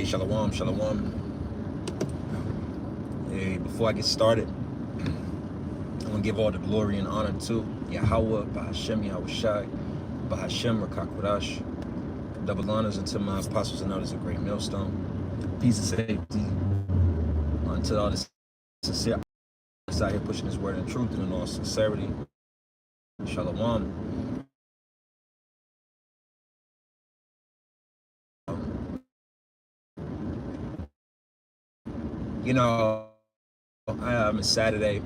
Shalom, shalom. Hey, before I get started, I want to give all the glory and honor to Yahweh, Bahashem, Yahweh Shai, Bahashem, Rakakwadash. Double honors unto my apostles and others, a great millstone. Peace and safety unto all the sincere out here pushing his word and truth and in all sincerity. Shalom. You know, it's Saturday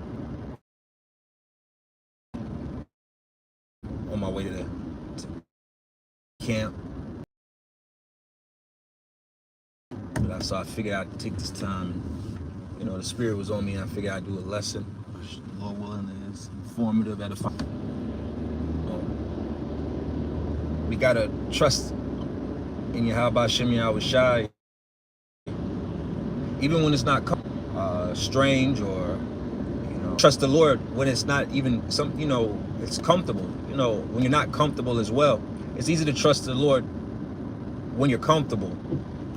on my way to camp. So I figured I'd take this time. You know, the spirit was on me. I figured I'd do a lesson. Lord willing, it's informative, edifying. We gotta trust in Yahweh Shem Yahweh Shai, even when it's not strange, or trust the Lord when it's not even it's comfortable. When you're not comfortable as well, it's easy to trust the Lord when you're comfortable.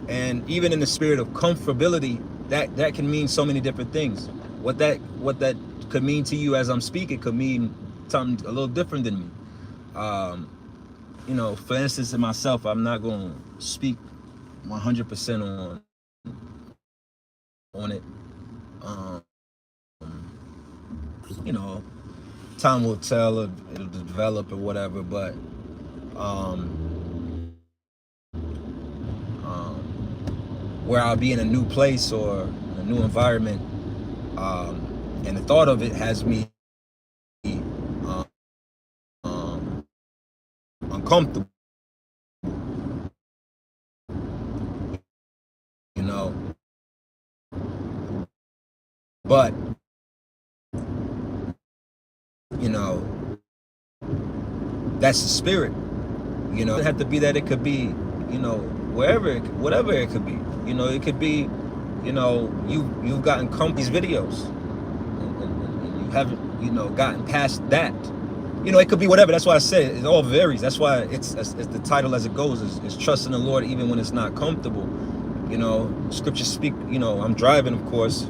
And even in the spirit of comfortability, that can mean so many different things. What that could mean to you as I'm speaking could mean something a little different than me. For instance, in myself, I'm not going to speak 100% on it. Time will tell if it'll develop or whatever, but where I'll be in a new place or a new environment, and the thought of it has me uncomfortable. But that's the spirit. It doesn't have to be that. It could be, whatever it could be. It could be, you've gotten these videos, and you haven't, gotten past that. It could be whatever. That's why I said it all varies. That's why it's the title as it goes is trusting the Lord even when it's not comfortable. Scriptures speak. I'm driving, of course.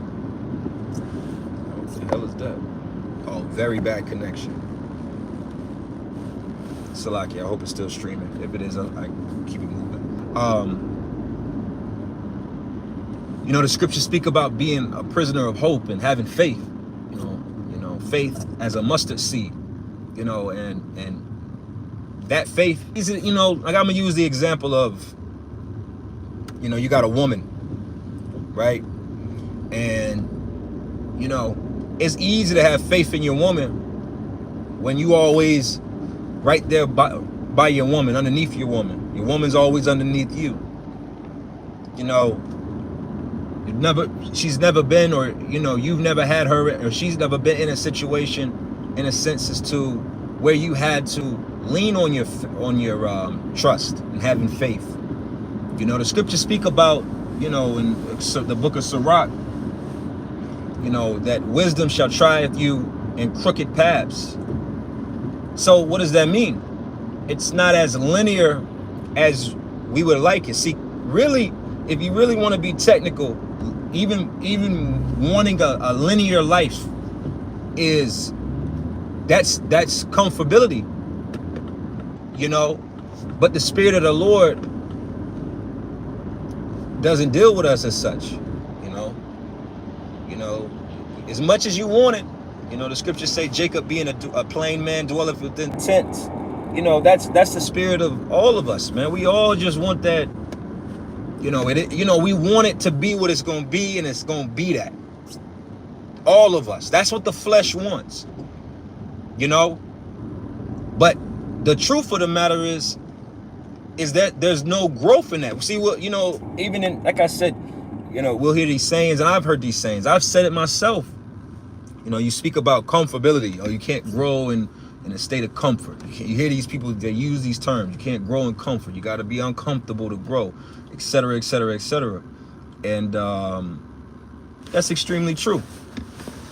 What the hell is that? Oh, very bad connection. Salaki, I hope it's still streaming. If it is, I keep it moving. The scriptures speak about being a prisoner of hope and having faith. Faith as a mustard seed. And that faith is, like I'm gonna use the example of, you got a woman, right? And it's easy to have faith in your woman when you always right there by your woman, underneath your woman. Your woman's always underneath you. She's never been, or you've never had her, or she's never been in a situation, in a sense, as to where you had to lean on your trust and having faith. The scriptures speak about, in the book of Sirach, that wisdom shall triumph you in crooked paths. So what does that mean? It's not as linear as we would like it. See, really, if you really want to be technical, even wanting a linear life that's comfortability, but the Spirit of the Lord doesn't deal with us as such. As much as you want it, the scriptures say Jacob being a plain man dwelleth within tents. That's the spirit of all of us, man. We all just want that. We want it to be what it's going to be, and it's going to be that. All of us. That's what the flesh wants. But the truth of the matter is that there's no growth in that. See, well, even in, like I said, we'll hear these sayings, and I've heard these sayings. I've said it myself. You speak about comfortability, or you can't grow in a state of comfort. You hear these people, they use these terms. You can't grow in comfort. You got to be uncomfortable to grow, etc., etc., etc. And that's extremely true.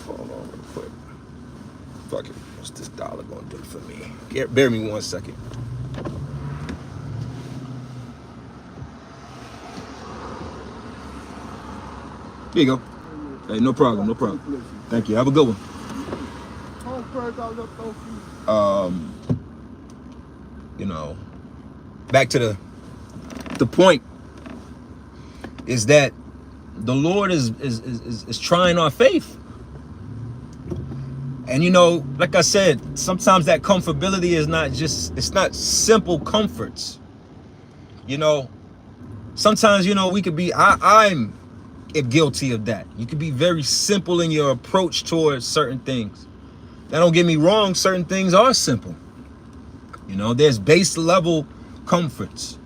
Hold on real quick. Fuck it. What's this dollar going to do for me? Bear me 1 second. Here you go. Hey, no problem, no problem. Thank you. Have a good one. You know, back to the point is that the Lord is trying our faith. And you know, like I said, sometimes that comfortability is not just, it's not simple comforts. You know, sometimes, you know, we could be, I'm guilty of that. You could be very simple in your approach towards certain things. Now, don't get me wrong, certain things are simple. You know, there's base level comforts,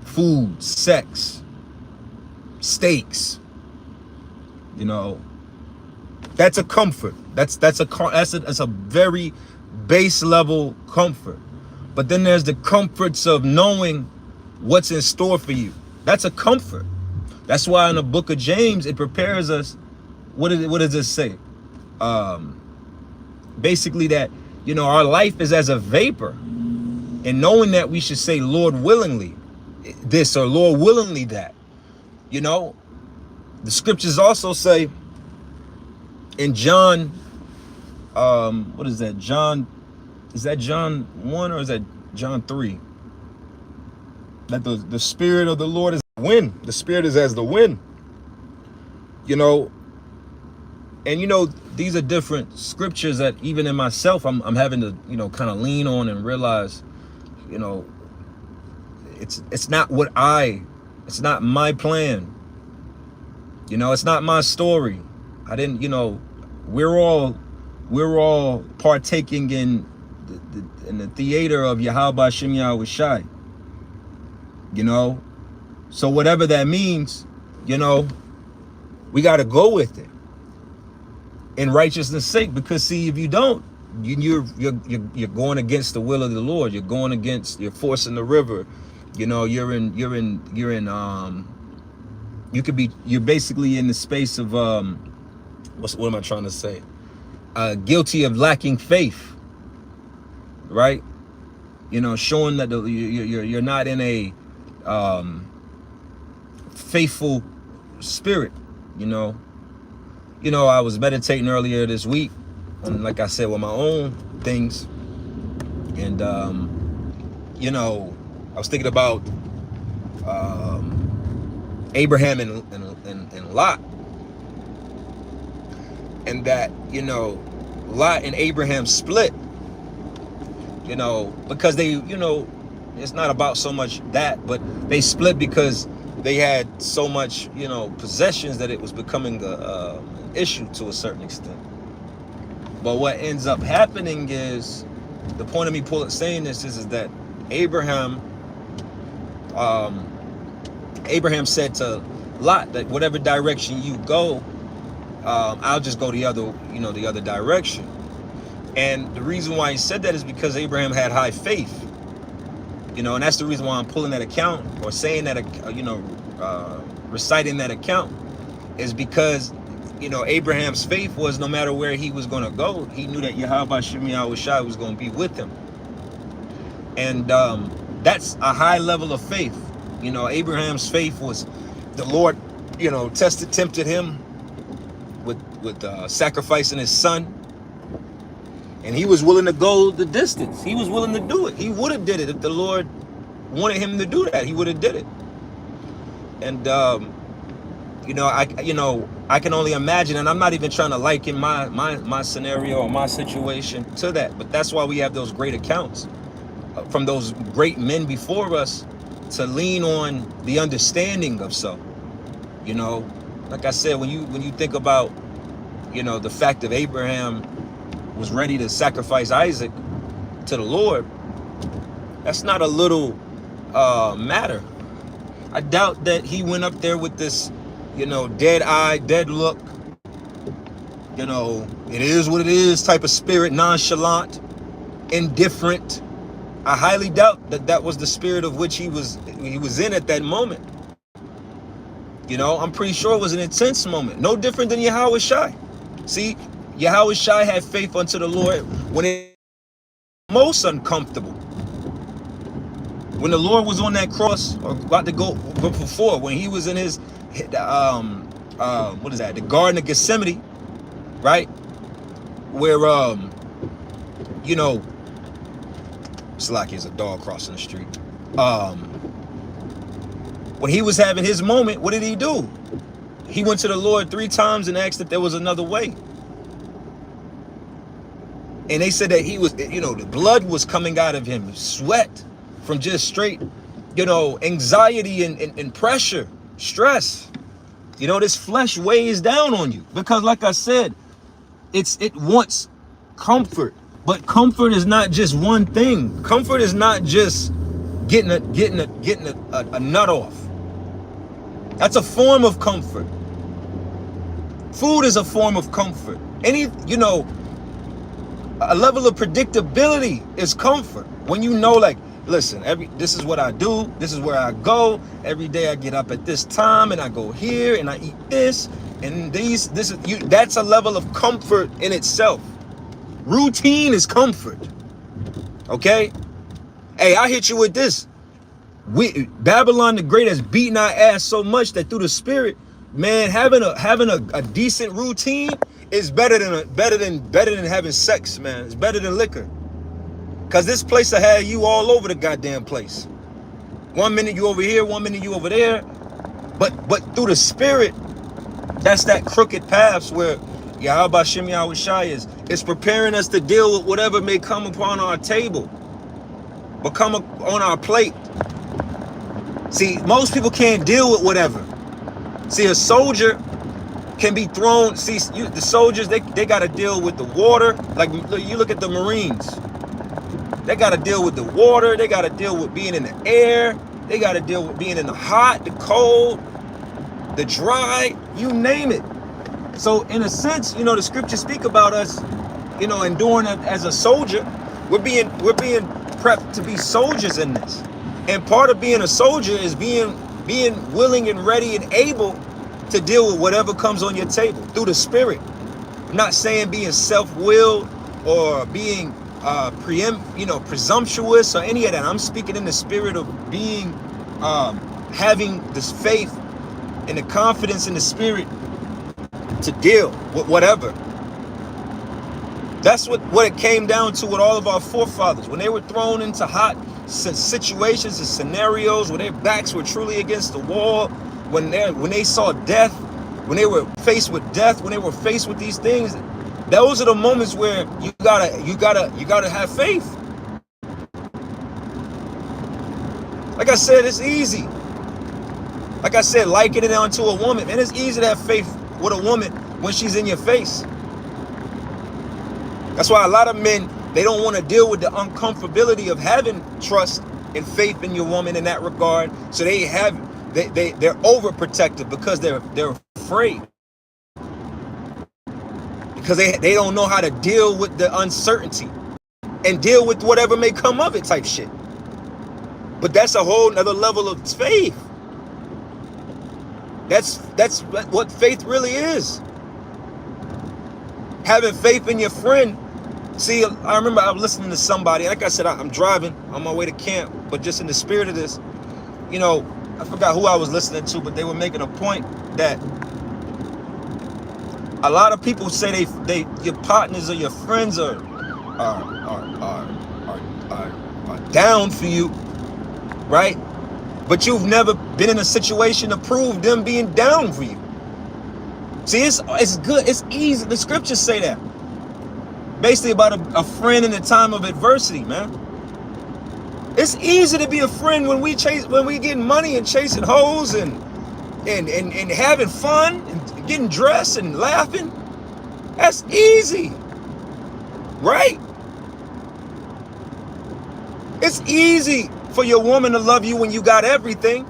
food, sex, steaks. You know, that's a comfort. That's a very base level comfort. But then there's the comforts of knowing what's in store for you. That's a comfort. That's why in the book of James, it prepares us. What does it say? Basically that, you know, our life is as a vapor, and knowing that we should say, Lord, willingly this, or Lord, willingly that. You know, the scriptures also say in John, what is that? Is that John 1 or is that John 3? That the Spirit of the Lord is the wind. The Spirit is as the wind. You know, and you know, these are different scriptures that even in myself, I'm having to, you know, kind of lean on and realize, you know, it's not it's not my plan. You know, it's not my story. I didn't, you know, we're all partaking in the theater of Yahweh Shem Yahweh Shai. You know, so whatever that means, you know, we got to go with it in righteousness' sake. Because see, if you don't, you're going against the will of the Lord. You're going against, you're forcing the river. You know, you're basically in the space of what am I trying to say? Guilty of lacking faith, right? You know, showing that you're not in a faithful spirit. You know, I was meditating earlier this week, and like I said, with my own things, and you know, I was thinking about Abraham and Lot, and that, you know, Lot and Abraham split, you know, because they, you know, it's not about so much that, but they split because they had so much, you know, possessions that it was becoming an issue to a certain extent. But what ends up happening is, the point of me saying this is that Abraham said to Lot that whatever direction you go, I'll just go the other direction. And the reason why he said that is because Abraham had high faith. You know, and that's the reason why I'm pulling that account, or saying that, you know, reciting that account, is because, you know, Abraham's faith was, no matter where he was going to go, he knew that Yahweh Shem Yahweh Shai was going to be with him. And that's a high level of faith. You know, Abraham's faith was, the Lord, you know, tempted him with sacrificing his son. And he was willing to go the distance. He was willing to do it. He would have did it if the Lord wanted him to do that. He would have did it. And you know, I can only imagine, and I'm not even trying to liken my scenario or my situation to that, but that's why we have those great accounts from those great men before us, to lean on the understanding of so. You know, like I said, when you think about, you know, the fact that Abraham was ready to sacrifice Isaac to the Lord, that's not a little matter. I doubt that he went up there with this, you know, dead eye, dead look, you know, it is what it is type of spirit, nonchalant, indifferent. I highly doubt that that was the spirit of which he was in at that moment. You know, I'm pretty sure it was an intense moment, no different than Yahweh Shai. See, Yahweh Shai had faith unto the Lord when it was most uncomfortable. When the Lord was on that cross, or about to go before, when he was in his what is that? The Garden of Gethsemane, right? Where you know, it's like there's a dog crossing the street. When he was having his moment, what did he do? He went to the Lord 3 times and asked if there was another way. And they said that he was, you know, the blood was coming out of him, sweat from just straight, you know, anxiety and pressure, stress. You know, this flesh weighs down on you because, like I said, it wants comfort. But comfort is not just one thing. Comfort is not just getting a nut off. That's a form of comfort. Food is a form of comfort. You know, a level of predictability is comfort. When you know, like, listen, this is what I do, this is where I go. Every day I get up at this time and I go here and I eat this and that's a level of comfort in itself. Routine is comfort. Okay? Hey, I hit you with this. Babylon the Great has beaten our ass so much that through the spirit, man, having a decent routine is better than having sex, man. It's better than liquor. Cause this place will have you all over the goddamn place. 1 minute you over here, 1 minute you over there. But through the spirit, that's that crooked paths where Yahweh Shem Yahweh Shai is preparing us to deal with whatever may come upon our table, but come on our plate. See, most people can't deal with whatever. See, a soldier can be thrown. See, the soldiers, they got to deal with the water. Like, you look at the Marines. They got to deal with the water. They got to deal with being in the air. They got to deal with being in the hot, the cold, the dry, you name it. So in a sense, you know, the scriptures speak about us, you know, enduring as a soldier. We're being prepped to be soldiers in this. And part of being a soldier is being willing and ready and able to deal with whatever comes on your table through the spirit. I'm not saying being self-willed or being presumptuous or any of that. I'm speaking in the spirit of being having this faith and the confidence in the spirit to deal with whatever. That's what it came down to with all of our forefathers. When they were thrown into hot situations and scenarios where their backs were truly against the wall, when they saw death, when they were faced with death, when they were faced with these things, those are the moments where you gotta have faith. Like I said, it's easy. Like I said, liking it onto a woman, man, it's easy to have faith with a woman when she's in your face. That's why a lot of men, they don't want to deal with the uncomfortability of having trust and faith in your woman in that regard. So they're overprotective because they're afraid. Because they don't know how to deal with the uncertainty and deal with whatever may come of it type shit. But that's a whole nother level of faith. That's what faith really is. Having faith in your friend. See, I remember I was listening to somebody, like I said, I'm driving on my way to camp, but just in the spirit of this, you know, I forgot who I was listening to, but they were making a point that a lot of people say they your partners or your friends are down for you, right? But you've never been in a situation to prove them being down for you. See, it's good, it's easy. The scriptures say that. Basically about a friend in a time of adversity, man. It's easy to be a friend when we getting money and chasing hoes and having fun and getting dressed and laughing. That's easy, right? It's easy for your woman to love you when you got everything.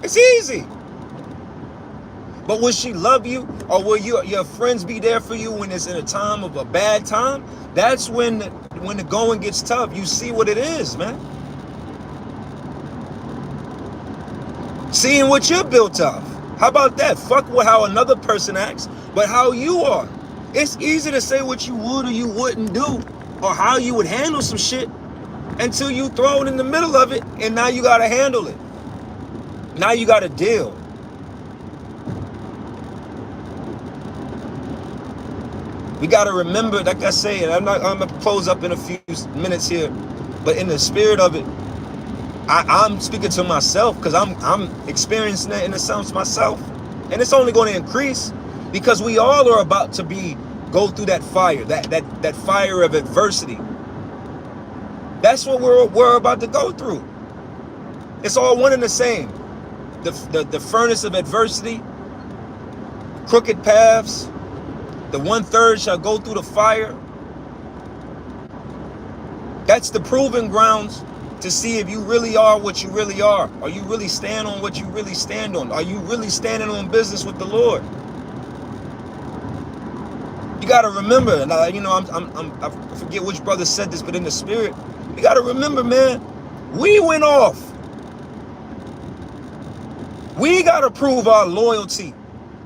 It's easy. But will she love you, or will your friends be there for you when it's in a time of a bad time? That's when the going gets tough. You see what it is, man. Seeing what you're built of. How about that? Fuck how another person acts, but how you are. It's easy to say what you would or you wouldn't do, or how you would handle some shit until you throw it in the middle of it, and now you gotta handle it. Now you gotta deal. We got to remember, like I say, and I'm going to close up in a few minutes here, but in the spirit of it, I'm speaking to myself because I'm experiencing it in a sense myself. And it's only going to increase because we all are about to go through that fire, that fire of adversity. That's what we're about to go through. It's all one and the same. The furnace of adversity, crooked paths, the 1/3 shall go through the fire. That's the proving grounds to see if you really are what you really are. Are you really stand on what you really stand on? Are you really standing on business with the Lord? You got to remember, and I forget which brother said this, but in the spirit, you got to remember, man, we went off. We got to prove our loyalty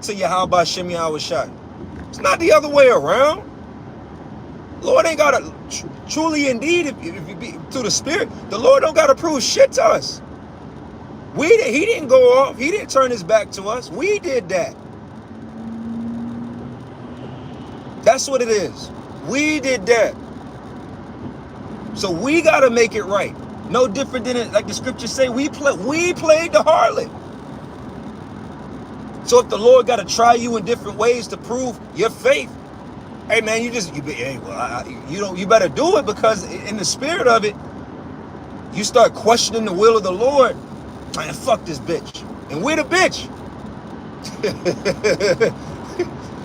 to Yahweh Hashem Yahushua. It's not the other way around. Lord ain't got to, truly indeed, if you be through the spirit, the Lord don't got to prove shit to us. He didn't go off. He didn't turn his back to us. We did that. That's what it is. We did that. So we got to make it right. No different than it, like the scriptures say, we played the harlot. So if the Lord got to try you in different ways to prove your faith, hey man, you better do it, because in the spirit of it, you start questioning the will of the Lord. Man, fuck this bitch. And we're the bitch.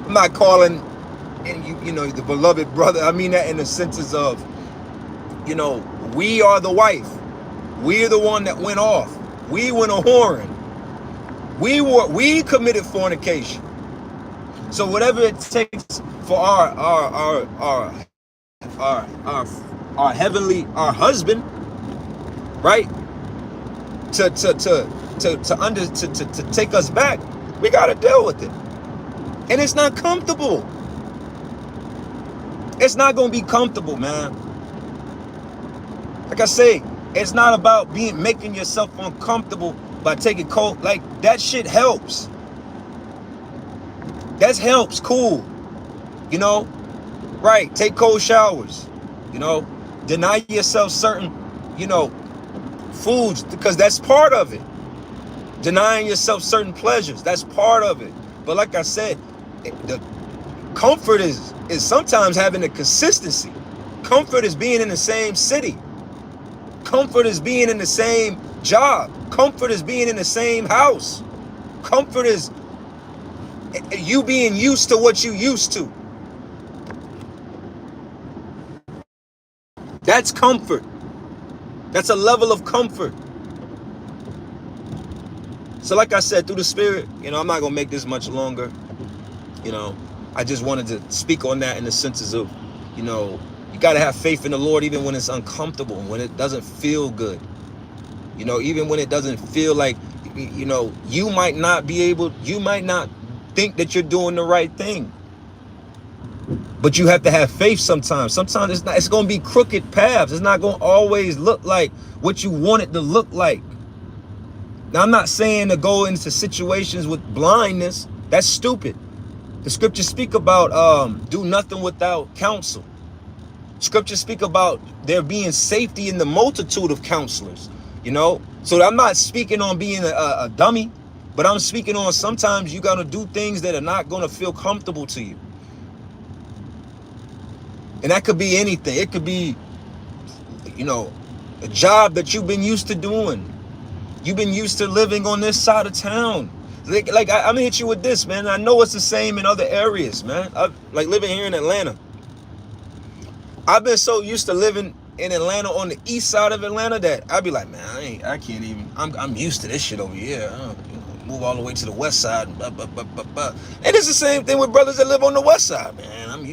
I'm not calling the beloved brother. I mean that in the senses of, we are the wife. We're the one that went off. We went a whoring. We committed fornication. So whatever it takes for our husband, right, to take us back, we got to deal with it. And it's not comfortable. It's not going to be comfortable, man. Like I say, it's not about making yourself uncomfortable by taking cold. Like, that shit helps. That helps, cool. Right, take cold showers. Deny yourself certain, foods, because that's part of it. Denying yourself certain pleasures, that's part of it. But like I said, the comfort is sometimes having a consistency. Comfort is being in the same city. Comfort is being in the same job. Comfort is being in the same house. Comfort is you being used to what you used to. That's comfort. That's a level of comfort. So like I said, through the spirit, I'm not going to make this much longer. I just wanted to speak on that in the senses of, you got to have faith in the Lord even when it's uncomfortable, when it doesn't feel good. Even when it doesn't feel like, you might not think that you're doing the right thing. But you have to have faith sometimes. Sometimes it's going to be crooked paths. It's not going to always look like what you want it to look like. Now, I'm not saying to go into situations with blindness. That's stupid. The scriptures speak about do nothing without counsel. Scriptures speak about there being safety in the multitude of counselors, So I'm not speaking on being a dummy, but I'm speaking on sometimes you got to do things that are not going to feel comfortable to you. And that could be anything. It could be, a job that you've been used to doing. You've been used to living on this side of town. Like I'm gonna hit you with this, man. I know it's the same in other areas, man. Like living here in Atlanta. I've been so used to living in Atlanta on the east side of Atlanta that I'd be like, man, I can't even. I'm used to this shit over here. Move all the way to the west side. And it's the same thing with brothers that live on the west side, man. I'm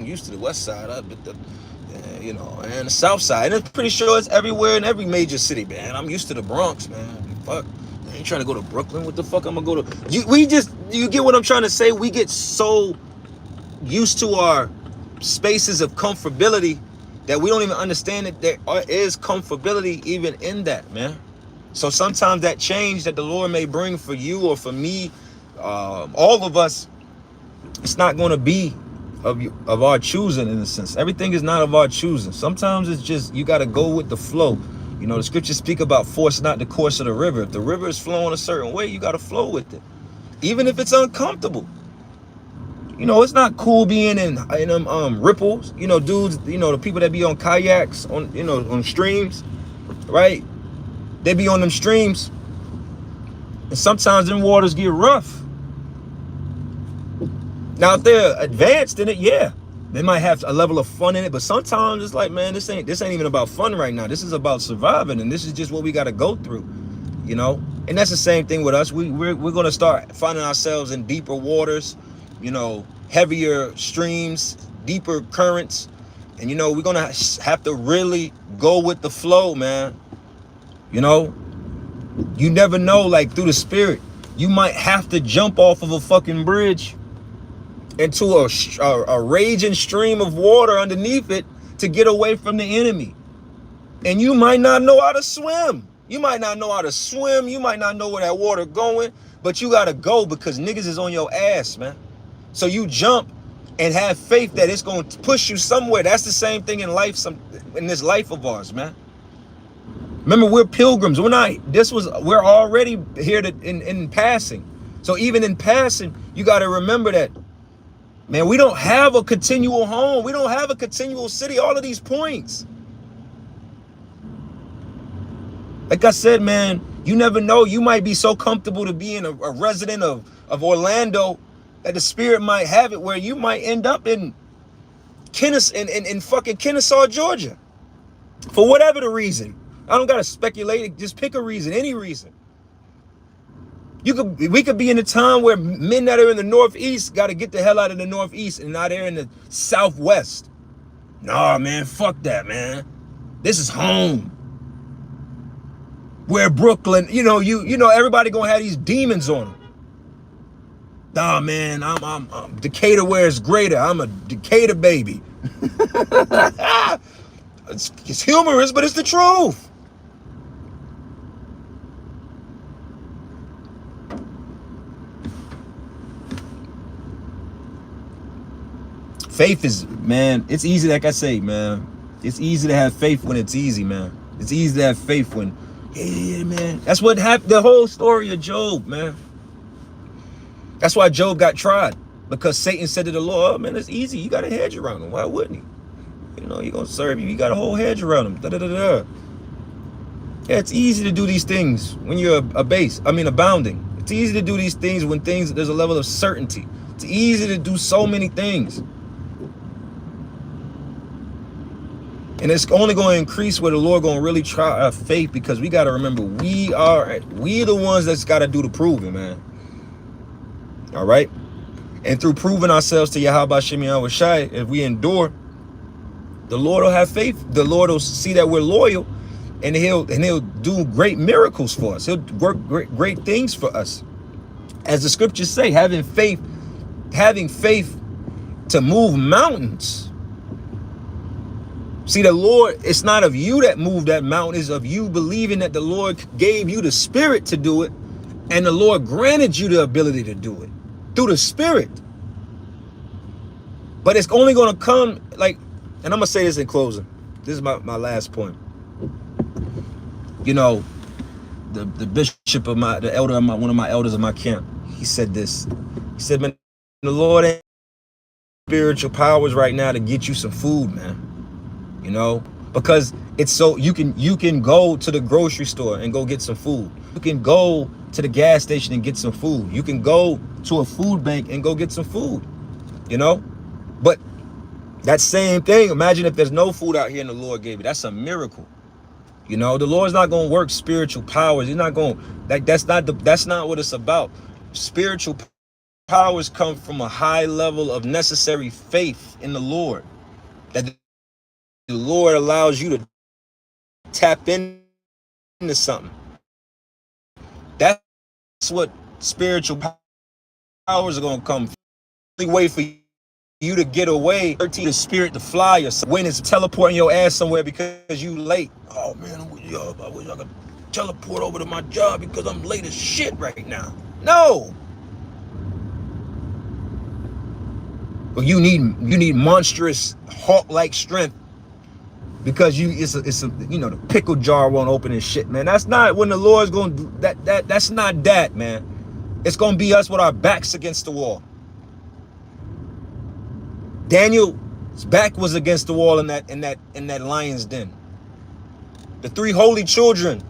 used to the west side, and the south side. And I'm pretty sure it's everywhere in every major city, man. I'm used to the Bronx, man. Fuck. I ain't trying to go to Brooklyn. What the fuck I'm gonna go to? You get what I'm trying to say? We get so used to our spaces of comfortability that we don't even understand that there is comfortability even in that, man. So sometimes that change that the Lord may bring for you or for me, all of us, it's not going to be of our choosing, in a sense. Everything is not of our choosing. Sometimes it's just you got to go with the flow. You know, the scriptures speak about force not the course of the river. If the river is flowing a certain way, you got to flow with it, even if it's uncomfortable. You know, it's not cool being in them ripples. You know, dudes. You know, the people that be on kayaks on on streams, right? They be on them streams, and sometimes them waters get rough. Now, if they're advanced in it, yeah, they might have a level of fun in it. But sometimes it's like, man, this ain't even about fun right now. This is about surviving, and this is just what we got to go through, you know. And that's the same thing with us. We're gonna start finding ourselves in deeper waters, you know, heavier streams, deeper currents, and you know we're gonna have to really go with the flow, man. You know, you never know. Like through the spirit, you might have to jump off of a fucking bridge into a raging stream of water underneath it to get away from the enemy. And you might not know how to swim. You might not know how to swim. You might not know where that water going, but you got to go because niggas is on your ass, man. So you jump and have faith that it's going to push you somewhere. That's the same thing in life, in this life of ours, man. Remember, we're pilgrims. We're already here in passing. So even in passing, you got to remember that, man, we don't have a continual home. We don't have a continual city. All of these points. Like I said, man, you never know. You might be so comfortable to being a resident of Orlando that the spirit might have it where you might end up in fucking Kennesaw, Georgia. For whatever the reason. I don't got to speculate. Just pick a reason, any reason. We could be in a time where men that are in the Northeast got to get the hell out of the Northeast and now they're in the Southwest. Nah, man, fuck that, man. This is home. Where Brooklyn, you know, everybody gonna have these demons on them. Nah, man, I'm Decatur where it's greater. I'm a Decatur baby. It's humorous, but it's the truth. Faith is, man, it's easy, like I say, man. It's easy to have faith when it's easy, man. It's easy to have faith when, yeah, man. That's what happened, the whole story of Job, man. That's why Job got tried. Because Satan said to the Lord, oh, man, it's easy. You got a hedge around him. Why wouldn't he? You know, he's going to serve you. You got a whole hedge around him. Da-da-da-da. Yeah, it's easy to do these things when you're abounding. It's easy to do these things when there's a level of certainty. It's easy to do so many things. And it's only going to increase where the Lord going to really try our faith, because we got to remember we the ones that's got to do the proving, man. All right. And through proving ourselves to Yahweh Shem Yahweh Shai, if we endure, the Lord will have faith. The Lord will see that we're loyal, and he'll do great miracles for us. He'll work great things for us. As the scriptures say, having faith to move mountains. See, the Lord, it's not of you that moved that mountain, it's of you believing that the Lord gave you the spirit to do it, and the Lord granted you the ability to do it through the spirit. But it's only going to come, like, and I'm going to say this in closing. This is my last point. You know, the bishop of one of my elders of my camp, he said this. He said, man, the Lord ain't spiritual powers right now to get you some food, man. You know, because it's so you can go to the grocery store and go get some food. You can go to the gas station and get some food. You can go to a food bank and go get some food, you know. But that same thing, imagine if there's no food out here and the Lord gave it. That's a miracle. You know, the Lord's not going to work spiritual powers. He's not going, that's not what it's about. Spiritual powers come from a high level of necessary faith in the Lord. That the Lord allows you to tap into something. That's what spiritual powers are going to come. The only way for you to get away, the spirit to fly, or when it's teleporting your ass somewhere because you late. Oh man, I wish I could teleport over to my job because I'm late as shit right now. No. But you need monstrous Hulk-like strength because it's a you know, the pickle jar won't open and shit, man. That's not when the Lord's gonna do that. That's not that, man. It's gonna be us with our backs against the wall. Daniel's back was against the wall in that lion's den. The 3 holy children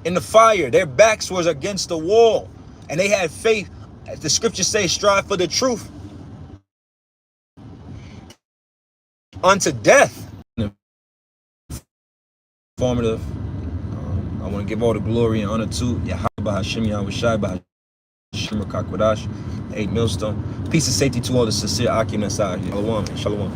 in the fire, their backs was against the wall, and they had faith. As the scriptures say, strive for the truth unto death. Informative. I want to give all the glory and honor to Yahweh Hashem Yahweh Shai Hashem Rakakwadash, 8 millstone. Peace and safety to all the sincere Akim that's out here. Shalom. Shalom.